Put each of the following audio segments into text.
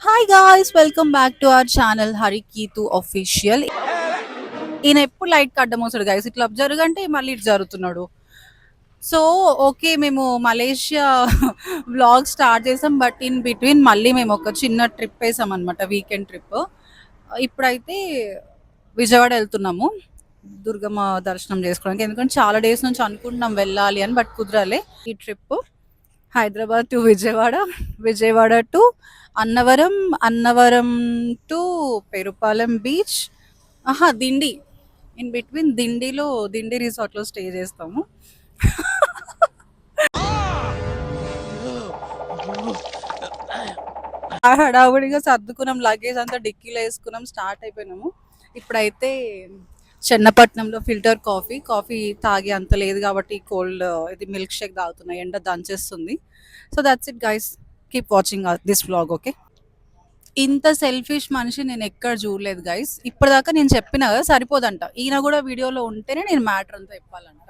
Hi guys, welcome back to our channel హరికీతు official. ఈయన ఎప్పుడు లైట్ కడ్డం వస్తాడు గైస్, ఇట్లా జరగంటే మళ్ళీ ఇటు జరుగుతున్నాడు. సో ఓకే, మేము మలేషియా వ్లాగ్ స్టార్ట్ చేసాం, బట్ ఇన్ బిట్వీన్ మళ్ళీ మేము ఒక చిన్న ట్రిప్ వేసాం అనమాట, వీకెండ్ ట్రిప్. ఇప్పుడైతే విజయవాడ వెళ్తున్నాము దుర్గమ్మ దర్శనం చేసుకోవడానికి, ఎందుకంటే చాలా డేస్ నుంచి అనుకుంటున్నాం వెళ్ళాలి అని, బట్ కుదరాలి. ఈ trip Hyderabad to Vijayawada, Vijayawada to Annavaram, Annavaram to Perupalem beach, Dindi. In between దిండిలో దిండి రిసార్ట్లో స్టే చేస్తాము. హడావుడిగా సర్దుకున్నాం, లగేజ్ అంతా డిక్కీలో వేసుకున్నాం, స్టార్ట్ అయిపోయినాము. ఇప్పుడైతే చెన్నపట్నంలో ఫిల్టర్ కాఫీ తాగి అంత లేదు కాబట్టి కోల్డ్ ఇది మిల్క్ షేక్ తాగుతున్నాయి, ఎండ దంచేస్తుంది. So that's it guys, keep watching this vlog. Okay, ఇంత సెల్ఫిష్ మనిషి నేను ఎక్కడ చూడలేదు గైస్. ఇప్పటిదాకా నేను చెప్పినా కదా సరిపోదంట, ఈయన కూడా వీడియోలో ఉంటేనే నేను మ్యాటర్ అంతా చెప్పాలంట.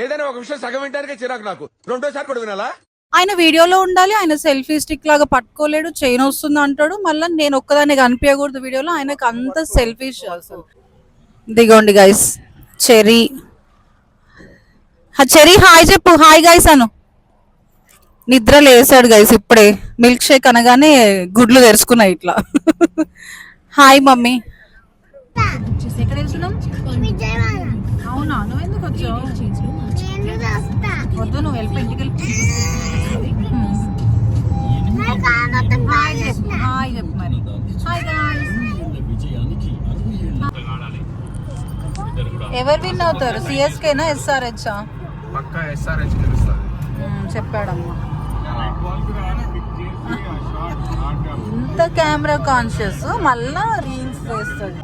ఏదైనా ఒక విషయం సగం వింటానికే చిరాకు నాకు, రెండోసారి కూడా వినాలా? ఆయన వీడియోలో ఉండాలి, ఆయన సెల్ఫీ స్టిక్ లాగా పట్టుకోలేడు, చైన్ వస్తుంది అంటాడు, మళ్ళీ నేను ఒక్కదాన్ని కనిపించకూడదు వీడియోలో. ఆయనకు అంత సెల్ఫిష్ అసలు. దిగోండి గైస్, చెరీ చెరీ హాయ్ చెప్పు, హాయ్ గైస్ అను. నిద్ర లేసాడు గైస్ ఇప్పుడే, మిల్క్ షేక్ అనగానే గుడ్లు తెరుచుకున్నాయి ఇట్లా. Hi mummy. ఎక్కడ వెళ్తున్నాం? అవునా, నువ్వు ఎందుకు వచ్చావు? వద్దు, నువ్వు వెళ్ళిపో, ఇంటికి వెళ్ళి. హాయ్ చెప్పు మరి. Hi guys. ఎవరు విన్ అవుతారు, సిఎస్కేనా ఎస్ఆర్హెచ్? పక్కా ఎస్ఆర్హెచ్ గెలుస్తుంది చెప్పాడమ్మా. ఇంత కెమెరా కాన్షియస్, మళ్ళా రీల్స్ వేస్తాడు.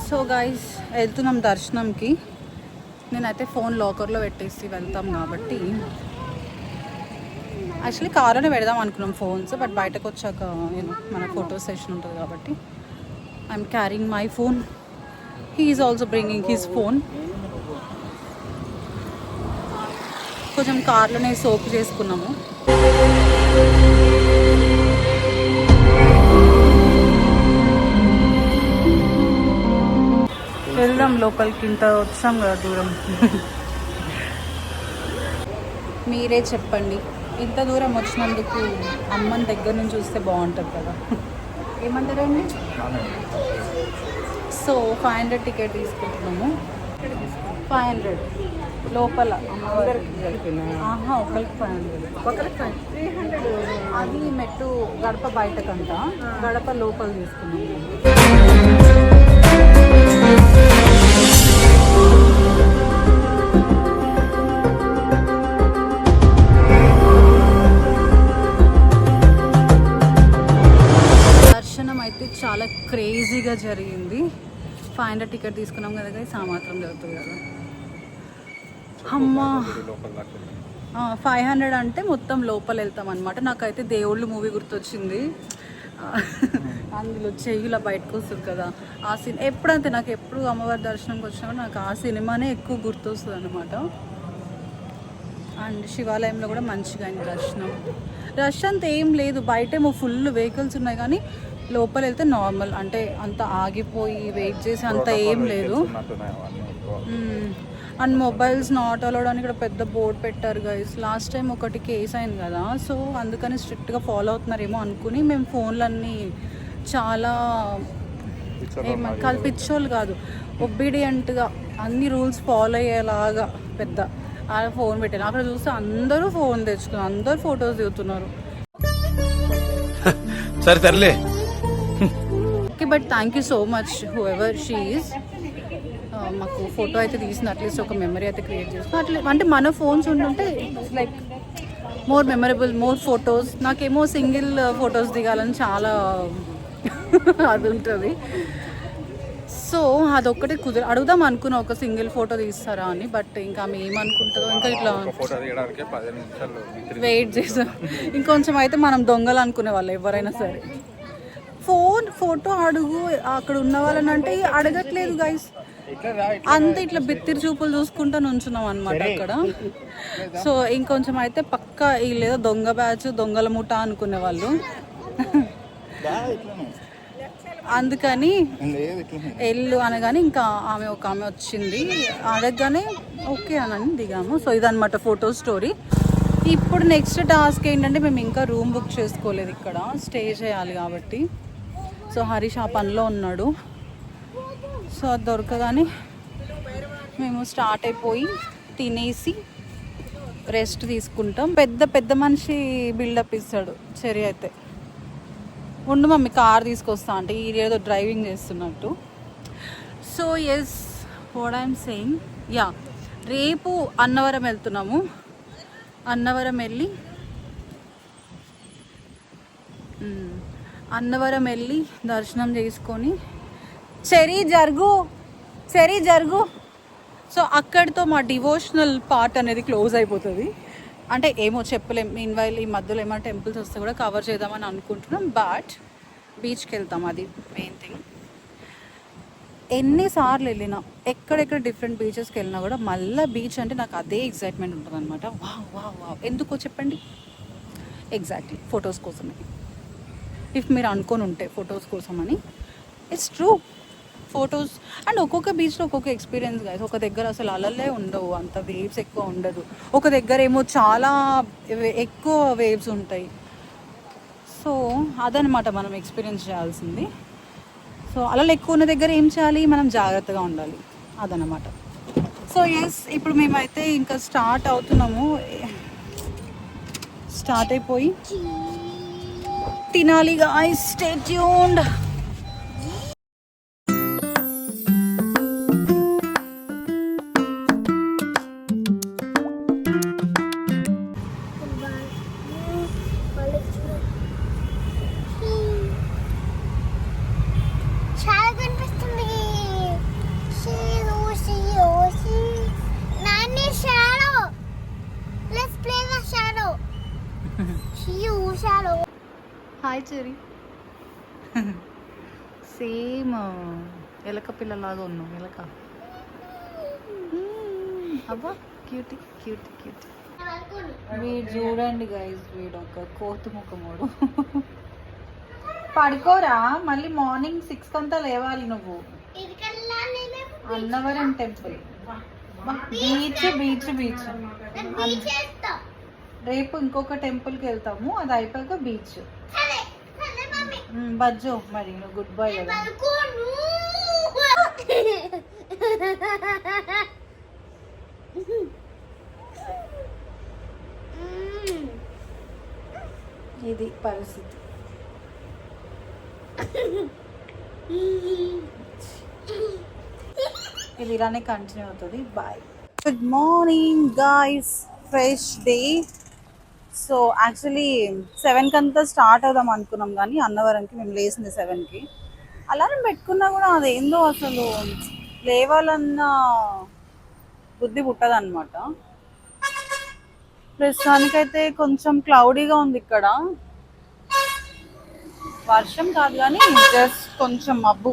సో గైస్, వెళ్తున్నాం దర్శనంకి. నేనైతే ఫోన్ లాకర్లో పెట్టేసి వెళ్తాం కాబట్టి, యాక్చువల్లీ కార్లోనే పెడదాం అనుకున్నాం ఫోన్స్, బట్ బయటకు వచ్చాక మన ఫోటో సెషన్ ఉంటుంది కాబట్టి I'm carrying my phone. He is also bringing his phone. కొంచెం కార్లోనే సోప్ చేసుకున్నాము. వెళ్దాం లోపలికి, ఇంత వచ్చాం కదా దూరం. మీరే చెప్పండి, ఇంత దూరం వచ్చినందుకు అమ్మని దగ్గర నుంచి చూస్తే బాగుంటుంది కదా, ఏమంటారండి? సో 500 టికెట్ తీసుకుంటున్నాము. 500 లోపల ఒకరికి 500, అది మెట్టు గడప బయటకంట, గడప లోపల తీసుకున్నాము. దర్శనం అయితే చాలా క్రేజీగా జరిగింది. 500 టికెట్ తీసుకున్నాం కదా గైస్, ఆ మాత్రం జరుగుతుంది కదా. అమ్మా, 500 అంటే మొత్తం లోపల వెళ్తాం అనమాట. నాకైతే దేవుళ్ళు మూవీ గుర్తొచ్చింది. అందులో చెయ్యిలా బయటకు వస్తుంది కదా, ఆ సినిమా ఎప్పుడంతే, నాకు ఎప్పుడు అమ్మవారి దర్శనంకి వచ్చినా నాకు ఆ సినిమానే ఎక్కువ గుర్తొస్తుంది అనమాట. అండ్ శివాలయంలో కూడా మంచిగా అయింది దర్శనం. రష్ అంత ఏం లేదు, బయటేమో ఫుల్ వెహికల్స్ ఉన్నాయి, కానీ లోపల వెళ్తే నార్మల్, అంటే అంత ఆగిపోయి వెయిట్ చేసి అంత ఏం లేదు. అండ్ మొబైల్స్ నాట్ అలౌడ్ అని ఇక్కడ పెద్ద బోర్డు పెట్టారు గైస్. లాస్ట్ టైం ఒకటి కేసు అయింది కదా, సో అందుకని స్ట్రిక్ట్గా ఫాలో అవుతున్నారేమో అనుకుని మేము ఫోన్లన్నీ చాలా కల్పించోళ్ళు కాదు, ఒబీడియంట్గా అన్ని రూల్స్ ఫాలో అయ్యేలాగా పెద్ద ఫోన్ పెట్టాను. అక్కడ చూస్తే అందరూ ఫోన్ తెచ్చుకున్నారు, అందరూ ఫొటోస్ దిగుతున్నారు. సరే తరలే. Okay, but thank you so much whoever she is. మాకు ఫోటో అయితే తీసింది, అట్లీస్ట్ ఒక మెమరీ అయితే క్రియేట్ చేస్తుంది. అట్లే అంటే మన ఫోన్స్ ఉంటుంటే it's like more memorable, more photos. నాకేమో సింగిల్ ఫొటోస్ దిగాలని చాలా అది ఉంటుంది. సో అదొక్కటే అడుగుదాం అనుకున్నా, ఒక సింగిల్ ఫోటో తీస్తారా అని. బట్ ఇంకా ఆమె ఏమనుకుంటుందో, ఇంకా ఇట్లా ఫోటో తీయడానికి 10 నిమిషాలు వెయిట్ చేసాం. ఇంకొంచెం అయితే మనం దొంగలు అనుకునే వాళ్ళు ఎవరైనా సరే. ఫోటో అడుగు అక్కడ ఉన్న వాళ్ళని అంటే అడగట్లేదు గైస్, అంత ఇట్లా బిత్తిరి చూపులు చూసుకుంటా నుంచున్నాం అనమాట అక్కడ. సో ఇంకొంచెం అయితే పక్క వీళ్ళేదో దొంగ బ్యాచ్, దొంగల ముఠ అనుకునే వాళ్ళు. అందుకని ఎల్లు అనగానే ఇంకా ఒక ఆమె వచ్చింది, అడగగానే ఓకే అని దిగాము. సో ఇదనమాట ఫోటో స్టోరీ. ఇప్పుడు నెక్స్ట్ టాస్క్ ఏంటంటే, మేము ఇంకా రూమ్ బుక్ చేసుకోలేదు, ఇక్కడ స్టే చేయాలి కాబట్టి. సో హరీష్ ఆ పనిలో ఉన్నాడు. సో అది దొరకగానే మేము స్టార్ట్ అయిపోయి తినేసి రెస్ట్ తీసుకుంటాం. పెద్ద మనిషి బిల్డప్ ఇస్తాడు చెరి అయితే. ఉండు మమ్మీ కార్ తీసుకొస్తా అంటే ఈ ఏదో డ్రైవింగ్ చేస్తున్నట్టు. So yes, what I'm saying, ya, రేపు అన్నవరం వెళ్తున్నాము. అన్నవరం వెళ్ళి దర్శనం చేసుకొని చెరీ జరుగు. సో అక్కడితో మా డివోషనల్ పార్ట్ అనేది క్లోజ్ అయిపోతుంది. అంటే ఏమో చెప్పలేం, మీన్వైల్ ఈ మధ్యలో ఏమైనా టెంపుల్స్ వస్తే కూడా కవర్ చేద్దామని అనుకుంటున్నాం. బట్ బీచ్కి వెళ్తాం, అది మెయిన్ థింగ్. ఎన్నిసార్లు వెళ్ళినా, ఎక్కడెక్కడ డిఫరెంట్ బీచెస్కి వెళ్ళినా కూడా మళ్ళీ బీచ్ అంటే నాకు అదే ఎక్సైట్మెంట్ ఉంటుంది అనమాట. వావ్ ఎందుకో చెప్పండి? ఎగ్జాక్ట్లీ ఫొటోస్ కోసమే. ఇఫ్ మీరు అనుకొని ఉంటే ఫొటోస్ కోసమని, ఇట్స్ ట్రూ. ఫొటోస్ అండ్ ఒక్కొక్క బీచ్లో ఒక్కొక్క ఎక్స్పీరియన్స్ గైస్. ఒక దగ్గర అసలు అలలే ఉండవు, అంత వేవ్స్ ఎక్కువ ఉండదు. ఒక దగ్గర ఏమో చాలా ఎక్కువ వేవ్స్ ఉంటాయి. సో అదనమాట మనం ఎక్స్పీరియన్స్ చేయాల్సింది. సో అలలు ఎక్కువ ఉన్న దగ్గర ఏం చేయాలి, మనం జాగ్రత్తగా ఉండాలి, అదనమాట. సో ఎస్, ఇప్పుడు మేమైతే ఇంకా స్టార్ట్ అవుతున్నాము. స్టార్ట్ అయిపోయి తినాలి guys, stay tuned. Hi cherry. Same ఎలక పిల్లలాగా ఉన్నాం, ఎలక. అబ్బా క్యూటీ. వీడు చూడండి గైస్, వీడు ఒక కోతి ముఖముడు. పడుకోరా, మళ్ళీ మార్నింగ్ 6 అంతా లేవాలి నువ్వు. Annavaram temple, beach. రేపు ఇంకొక టెంపుల్కి వెళ్తాము, అది అయిపోయాక బీచ్. బజ్జో మరి, నువ్వు గుడ్ బాయ్ కదా. ఇది పరిస్థితి. ఇది ఇలానే కంటిన్యూ అవుతుంది. Bye. Good morning guys, fresh day. So actually 7కి అంతా స్టార్ట్ అవుదాం అనుకున్నాం, కానీ అన్నవరంకి మేము లేచింది 7కి. అలానే పెట్టుకున్నా కూడా అదేందో అసలు లేవాలన్న బుద్ధి పుట్టదన్నమాట. ప్రస్తుతానికైతే కొంచెం క్లౌడీగా ఉంది ఇక్కడ, వర్షం కాదు కానీ జస్ట్ కొంచెం మబ్బు.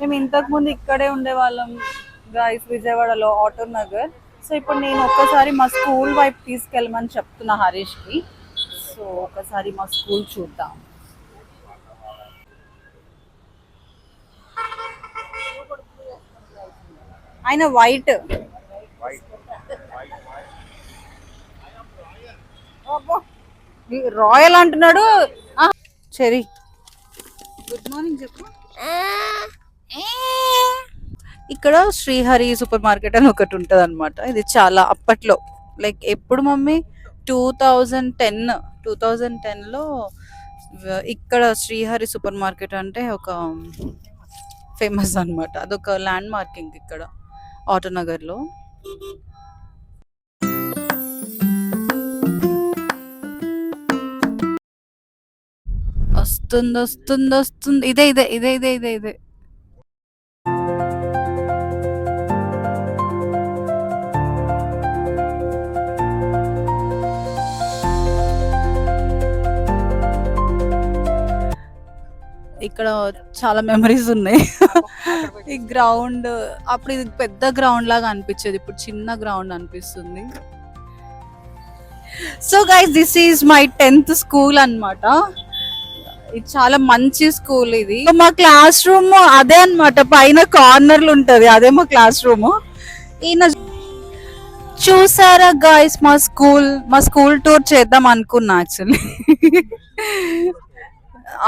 మేము ఇంతకుముందు ఇక్కడే ఉండేవాళ్ళం గాయస్, విజయవాడలో ఆటో నగర్. సో ఇప్పుడు నేను ఒక్కసారి మా స్కూల్ వైపు తీసుకెళ్ళమని చెప్తున్నా హరీష్కి. సో ఒకసారి మా స్కూల్ చూద్దాం. ఆయన వైట్, రాయల్ అంటున్నాడు. చెరీ గుడ్ మార్నింగ్ చెప్పు. ఇక్కడ శ్రీహరి సూపర్ మార్కెట్ అని ఒకటి ఉంటుంది అనమాట. ఇది చాలా అప్పట్లో, లైక్ ఎప్పుడు మమ్మీ 2010లో ఇక్కడ శ్రీహరి సూపర్ మార్కెట్ అంటే ఒక ఫేమస్ అనమాట. అదొక ల్యాండ్ మార్కింగ్ ఇక్కడ ఆటోనగర్లో. వస్తుంది. ఇదే. ఇక్కడ చాలా మెమరీస్ ఉన్నాయి. ఈ గ్రౌండ్ అప్పుడు ఇది పెద్ద గ్రౌండ్ లాగా అనిపించేది, ఇప్పుడు చిన్న గ్రౌండ్ అనిపిస్తుంది. So guys, this is my 10th school అన్నమాట. ఇది చాలా మంచి స్కూల్. ఇది మా క్లాస్ రూమ్ అదే అన్నమాట, పైన కార్నర్లు ఉంటది, అదే మా క్లాస్ రూమ్. ఈయన చూసారా గాయస్, మా స్కూల్ టూర్ చేద్దాం అనుకున్నా యాక్చువల్లీ.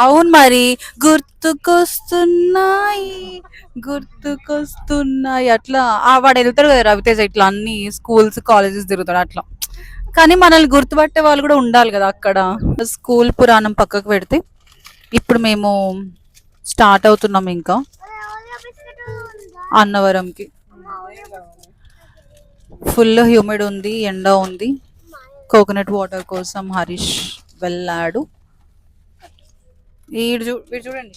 అవును మరి, గుర్తుకొస్తున్నాయి అట్లా. వాడు వెళ్తాడు కదా రవితేజ, ఇట్లా అన్ని స్కూల్స్ కాలేజెస్ తిరుగుతాడు అట్లా. కానీ మనల్ని గుర్తుపట్టే వాళ్ళు కూడా ఉండాలి కదా అక్కడ. స్కూల్ పురాణం పక్కకు పెడితే ఇప్పుడు మేము స్టార్ట్ అవుతున్నాం ఇంకా అన్నవరంకి. ఫుల్ హ్యూమిడ్ ఉంది, ఎండ ఉంది. కోకోనట్ వాటర్ కోసం హరీష్ వెళ్ళాడు. వీడు చూడండి,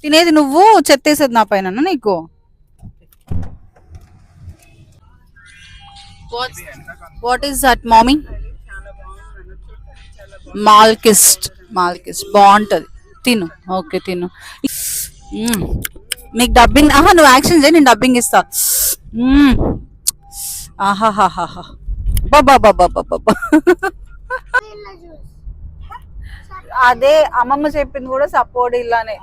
తినేది నువ్వు, చెత్తేసేది నా పైన నీకు. What is that mummy? మాల్కిస్ట్ బాగుంటది, తిను. ఓకే తిను. నీకు డబ్బింగ్, నువ్వు యాక్షన్ చేయి, నేను డబ్బింగ్ ఇస్తా. ఆహాహాహా, బాబా. అదే అమ్మమ్మ చెప్పింది కూడా, సపోర్ట్ ఇలానే,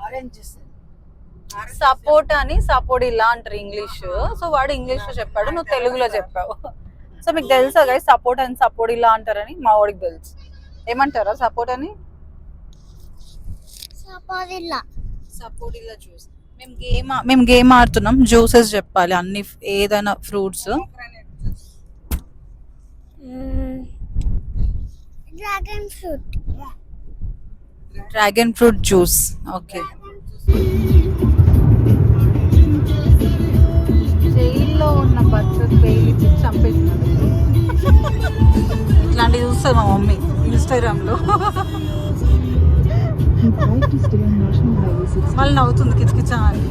సపోర్ట్ ఇలా అంటారు ఇంగ్లీష్. సో వాడు ఇంగ్లీష్ లో చెప్పాడు, నువ్వు తెలుగులో చెప్పావు. సో మీకు తెలుసా గైస్, సపోర్ట్ ఇలా అంటారని? మా వాడికి తెలుసు. ఏమంటారా సపోర్ట్ అని? సపోర్ట్ ఇలా జ్యూస్. మేము గేమ్ ఆడుతున్నాం, జ్యూసెస్ చెప్పాలి అన్ని, ఏదైనా fruits. Dragon fruit juice. Okay. జైల్లో ఉన్న బచ్చర్ బెయిల్ చంపేసినాడు. ఇట్లాంటివి చూస్తుంది మా మమ్మీ ఇన్స్టాగ్రామ్ లో. వాళ్ళు నవ్వుతుంది కిచకిచా అని.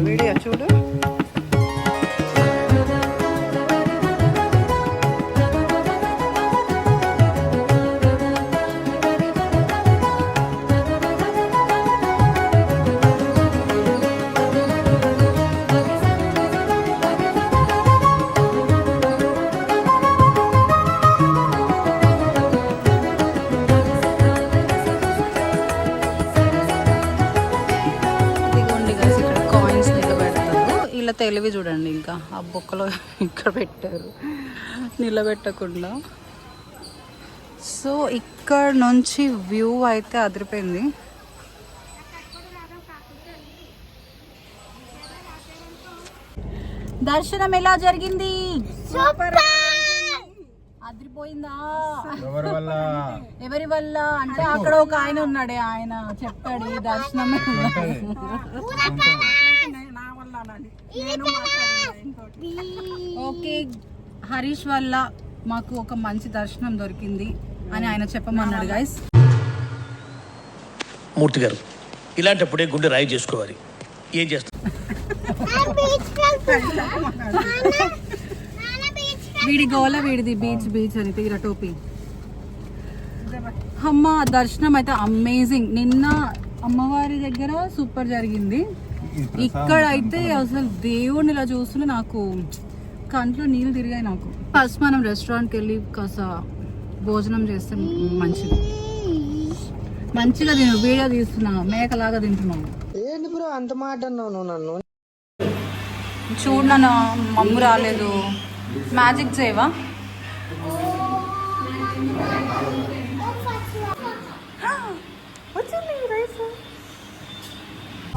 వీడియో చూడు. తెలివి చూడండి, ఇంకా ఆ బొక్కలో ఇక్కడ పెట్టారు నిలబెట్టకుండా. సో ఇక్కడ నుంచి వ్యూ అయితే అదిరిపోయింది. దర్శనం ఎలా జరిగింది? అదిరిపోయిందా? ఎవరి వల్ల అంటే అక్కడ ఒక ఆయన ఉన్నాడే, ఆయన చెప్పాడు ఈ దర్శనం. ఓకే, హరీష్ వల్ల మాకు ఒక మంచి దర్శనం దొరికింది అని ఆయన చెప్పమన్నాడు గైస్. మూర్తి గారు, ఇలాంటప్పుడే గుండె రాయి చేసుకోవాలి. ఏం చేస్తారు? వీడి గోల వీడిది, బీచ్ అని తీర టోపీ. అమ్మ దర్శనం అయితే అమేజింగ్. నిన్న అమ్మవారి దగ్గర సూపర్ జరిగింది. ఇక్కడ అయితే అసలు దేవుడిని ఇలా చూస్తుంటే నాకు కంట్లో నీళ్ళు తిరిగాయి. నాకు ఫస్ట్ మనం రెస్టారెంట్కి వెళ్ళి కాస్త భోజనం చేస్తే మంచిది. మంచిగా తిను, వీడియో తీస్తున్నా, మేకలాగా తింటున్నాను. ఏంటి బ్రో అంత మాట అన్నావు నన్ను? చూడు నన్ను, మమ్ము రాలేదు. మ్యాజిక్ చేయవా?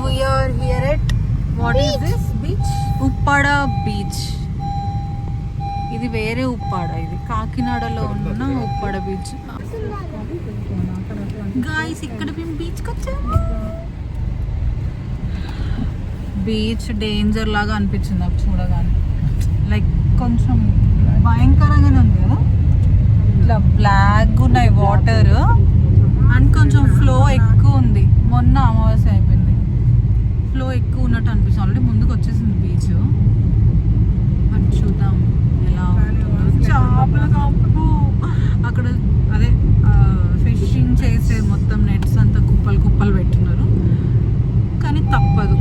We are here at what is this beach? Uppada beach. ఇది వేరే ఉప్పాడ, ఇది కాకినాడలో ఉన్న ఉప్పాడ బీచ్. గాయ్స్ ఇక్కడ మేము బీచ్కి వచ్చాము. బీచ్ డేంజర్ లాగా అనిపించింది నాకు చూడగానే. లైక్ కొంచెం భయంకరంగానే ఉంది కదా, ఇట్లా బ్లాక్ ఉన్నాయి వాటర్ అండ్ కొంచెం ఫ్లో ఎక్కువ ఉంది. మొన్న అమావాస్య అయిపోయింది, ఫ్లో ఎక్కువ ఉన్నట్టు అనిపిస్తుంది. ఆల్రెడీ ముందుకు వచ్చేసింది బీచ్. బట్ చూద్దాం ఎలా ఉంటుందో. చేపల కాపు అక్కడ అదే ఫిషింగ్ చేసే మొత్తం నెట్స్ అంతా కుప్పలు కుప్పలు పెట్టున్నారు. కానీ తప్పదు,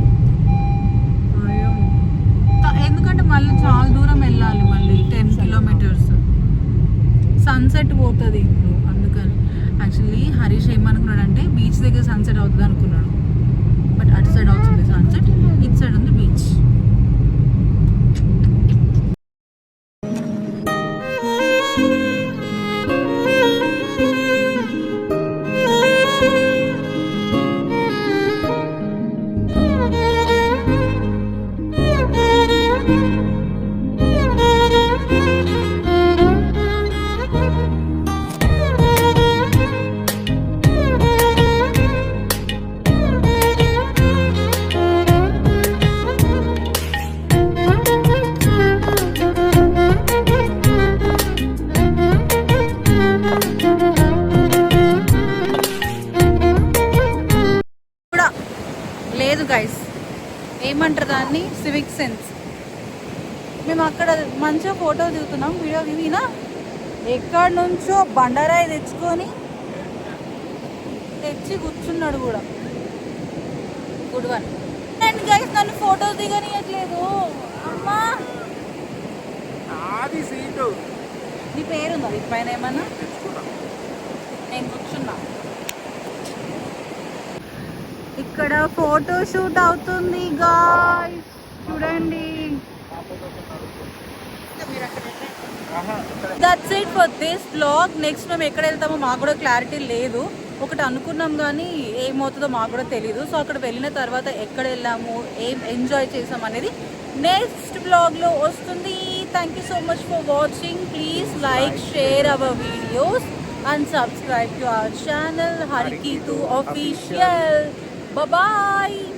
ఎందుకంటే మళ్ళీ చాలా దూరం వెళ్ళాలి, మళ్ళీ 10 కిలోమీటర్స్. సన్సెట్ పోతుంది ఇప్పుడు, అందుకని. యాక్చువల్లీ హరీష్ ఏమనుకున్నాడు అంటే బీచ్ దగ్గర సన్సెట్ అవుతుంది అనుకున్నాడు, బట్ అటు సైడ్ అవుతుంది సన్సెట్, ఇటు సైడ్ ఉంది బీచ్. లేదు గైస్, ఏమంటారు దాన్ని, సివిక్ సెన్స్. మేము అక్కడ మంచిగా ఫోటో దిగుతున్నాం, వీడియో దిగినా ఎక్కడి నుంచో బండరాయి తెచ్చి కూర్చున్నాడు కూడా. Good one. అండ్ గైస్ నన్ను ఫోటో దిగనియట్లేదు. అమ్మా నీ పేరుందా దీని పైన ఏమన్నా? నేను కూర్చున్నా. ఇక్కడ ఫోటో షూట్ అవుతుంది గాయ్స్, చూడండి. That's it for this blog. Next మేము ఎక్కడ వెళ్తామో మాకు కూడా క్లారిటీ లేదు. ఒకటి అనుకున్నాం కానీ ఏమవుతుందో మాకు కూడా తెలీదు. సో అక్కడ వెళ్ళిన తర్వాత ఎక్కడ వెళ్ళాము, ఏం ఎంజాయ్ చేసాం అనేది నెక్స్ట్ బ్లాగ్లో వస్తుంది. Thank you so much for watching. Please like, share our videos and subscribe to our channel Harikeetu Official. Bye bye.